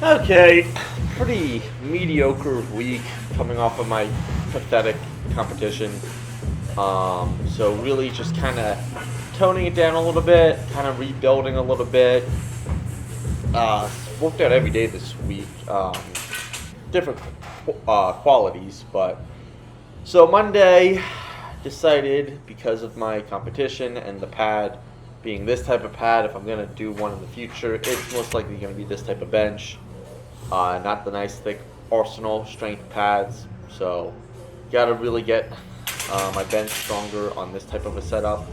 Okay, pretty mediocre week coming off of my pathetic competition. So really just kind of toning it down a little bit, kind of rebuilding a little bit. Worked out every day this week. Different qualities, but so Monday decided because of my competition and the pad being this type of pad, if I'm gonna do one in the future, it's most likely gonna be this type of bench. Not the nice thick Arsenal strength pads. So, gotta really get my bench stronger on this type of a setup.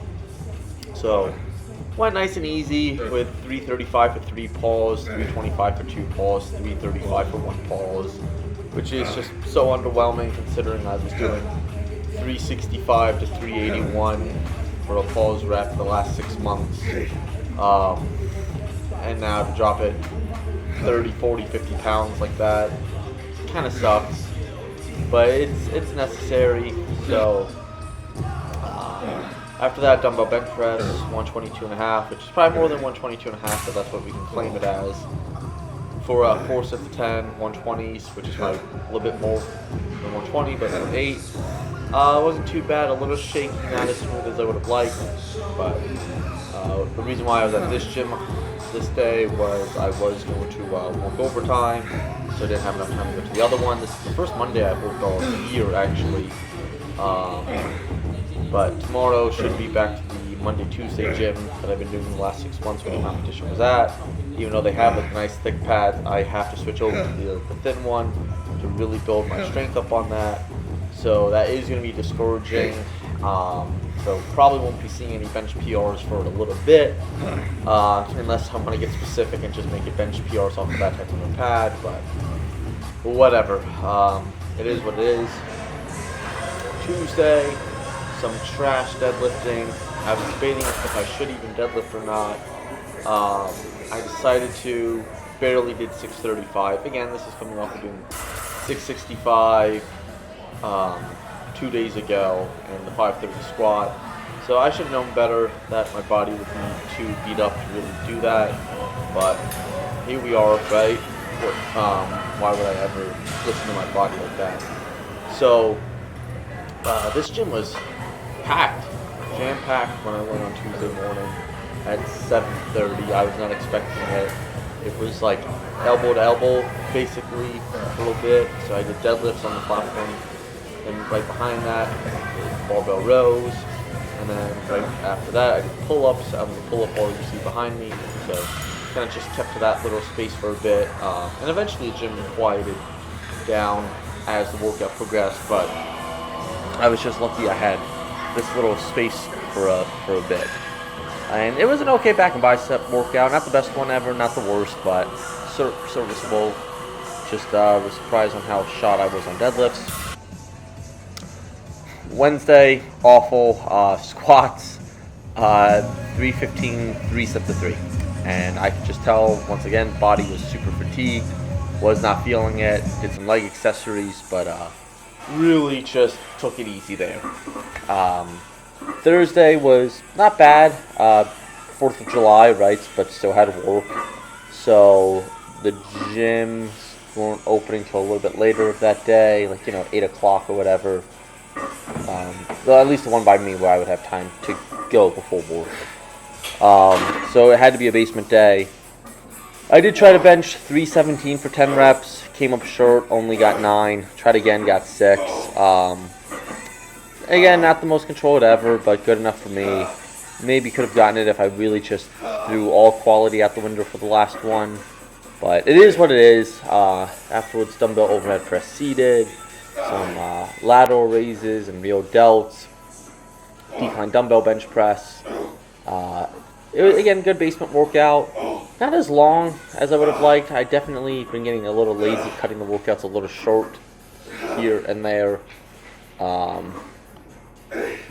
So, went nice and easy with 335 for 3 pulls, 325 for 2 pulls, 335 for 1 pulls, which is just so underwhelming considering I was doing 365 to 381 for a pulls rep the last 6 months. And now to drop it 30, 40, 50 pounds like that kind of sucks, but it's necessary. So after that, dumbbell bench press 122 and a half, which is probably more than 122 and a half, but that's what we can claim it as. For 4 sets of 10 120s, which is probably a little bit more than 120, but 8. Wasn't too bad, a little shaky, not as smooth as I would have liked, but the reason why I was at this gym this day was I was going to work overtime, so I didn't have enough time to go to the other one. This is the first Monday I've worked all year, actually. But tomorrow should be back to the Monday-Tuesday gym that I've been doing the last 6 months when the competition was at. Even though they have like nice thick pads, I have to switch over to the thin one to really build my strength up on that. So that is going to be discouraging. So probably won't be seeing any bench PRs for a little bit, unless I'm going to get specific and just make it bench PRs off of that type of a pad. But whatever, it is what it is. Tuesday, some trash deadlifting. I was debating if I should even deadlift or not. I decided to. Barely did 635. Again, this is coming off of doing 665 2 days ago and the 530 squat. So I should have known better that my body would be too beat up to really do that. But here we are, right? Why would I ever listen to my body like that? So this gym was packed, jam-packed when I went on Tuesday morning at 7:30. I was not expecting it. It was like elbow to elbow, basically, a little bit. So I did deadlifts on the platform, and right behind that, barbell rows, and then right after that, I did pull-ups. I was the pull-up bar you see behind me, so kind of just kept to that little space for a bit, and eventually the gym quieted down as the workout progressed. But I was just lucky I had this little space for a bit. And it was an okay back and bicep workout. Not the best one ever, not the worst, but serviceable. Just was surprised on how shot I was on deadlifts. Wednesday, awful. Squats, 315, 3 sets of 3. And I could just tell, once again, body was super fatigued. Was not feeling it. Did some leg accessories, but really just took it easy there. Thursday was not bad, 4th of July, right, but still had work, so the gyms weren't opening till a little bit later that day, like, 8 o'clock or whatever, well, at least the one by me where I would have time to go before work, so it had to be a basement day. I did try to bench 317 for 10 reps, came up short, only got 9, tried again, got 6, again, not the most controlled ever, but good enough for me. Maybe could have gotten it if I really just threw all quality out the window for the last one. But it is what it is. Afterwards, dumbbell overhead press seated, some lateral raises and real delts, decline dumbbell bench press. It was, again, good basement workout. Not as long as I would have liked. I definitely been getting a little lazy, cutting the workouts a little short here and there.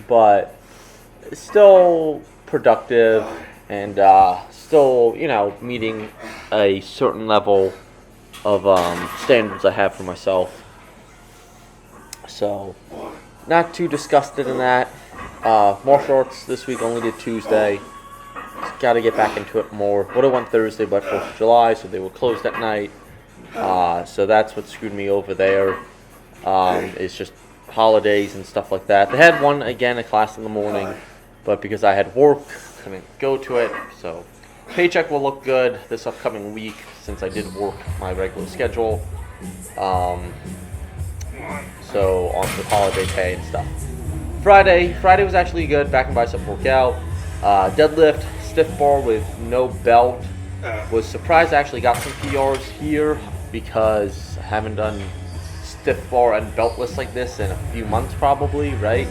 But still productive and still, meeting a certain level of standards I have for myself. So, not too disgusted in that. Martial arts this week, only did Tuesday. Got to get back into it more. Would have went Thursday, but 4th of July, so they were closed at night. So that's what screwed me over there. It's just holidays and stuff like that. They had a class in the morning, but because I had work, couldn't go to it. So paycheck will look good this upcoming week since I did work my regular schedule. So on the holiday pay and stuff. Friday was actually good. Back and bicep workout. Deadlift, stiff bar with no belt. Was surprised I actually got some PRs here because I haven't done stiff bar and beltless like this in a few months probably, right?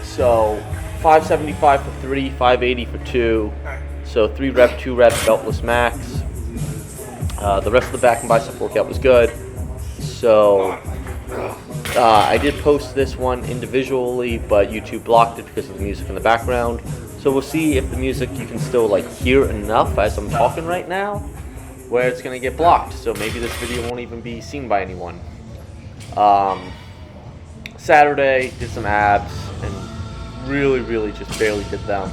So 575 for 3, 580 for 2. So 3 rep, 2 rep beltless max. The rest of the back and bicep workout was good. So I did post this one individually, but YouTube blocked it because of the music in the background. So we'll see if the music you can still hear enough as I'm talking right now, where it's gonna get blocked. So maybe this video won't even be seen by anyone. Saturday did some abs and really just barely did them.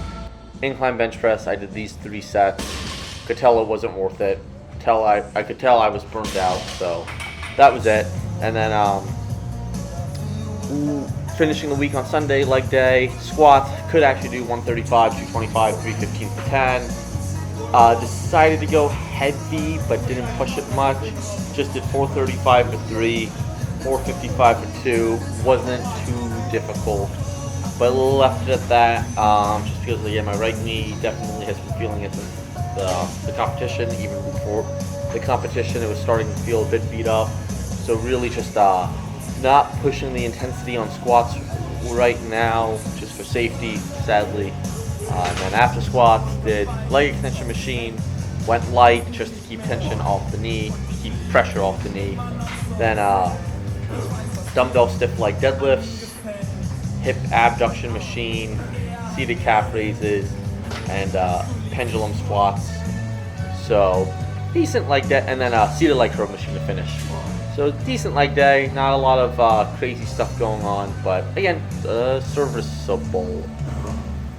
Incline bench press, I did these 3 sets. Could tell it wasn't worth it. I could tell I was burnt out, so that was it. And then finishing the week on Sunday, leg day, squats, could actually do 135, 225, 315 for 10. Decided to go heavy, but didn't push it much. Just did 435 for 3, 455 for 2. Wasn't too difficult, but left it at that. Just because my right knee definitely has been feeling it since the competition. Even before the competition, it was starting to feel a bit beat up. So really just not pushing the intensity on squats right now, just for safety, sadly. And then after squats, did leg extension machine, went light just to keep tension off the knee, keep pressure off the knee. Then dumbbell stiff leg deadlifts, hip abduction machine, seated calf raises, and pendulum squats. So decent leg day, and then seated leg curl machine to finish. So decent leg day, not a lot of crazy stuff going on, but again, serviceable.